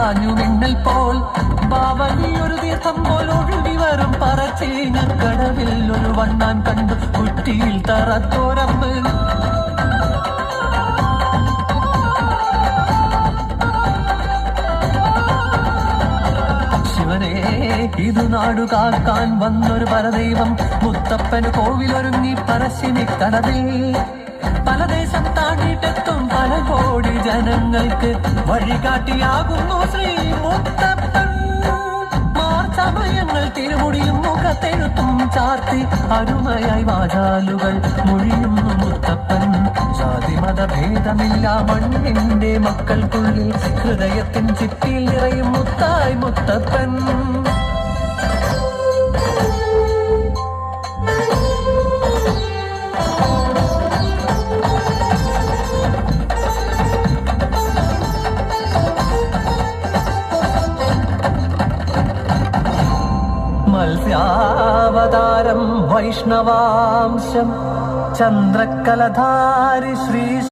പാഞ്ഞു മിന്നൽ പോൽ ബാവലിയൊരു തീർത്ഥം പോൽ ഒഴുകി വരും പറച്ചീഞ്ഞക്കടവിൽ ഒരു വണ്ണാൻ കണ്ടു കുറ്റിയിൽ തറത്തോരമ്പ്. ഇതു നാടു കാക്കാൻ വന്നൊരു പരദൈവം മുത്തപ്പന് കോവിലൊരുങ്ങി പറശ്ശിനി കടവിൽ. പല ദേശം താണ്ടിട്ടെത്തും പല കോടി ജനങ്ങൾക്ക് വഴികാട്ടിയാകുന്നു ശ്രീ മുത്തപ്പൻ. മാർച്ചമയങ്ങൾ തിരുമുടിയും മുഖത്തെഴുത്തും ചാർത്തി അരുമയായി വാചാലുകൾ മൊഴിയുന്നു മുത്തപ്പൻ. ജാതിമത ഭേദമില്ല മണ്ണിന്റെ മക്കൾക്കുള്ളിൽ ഹൃദയത്തിൻ ചിപ്പിയിൽ നിറയും മുത്തായി മുത്തപ്പൻ. മത്സ്യാവതാരം വൈഷ്ണവാംശം ചന്ദ്രക്കലധാരി ശ്രീ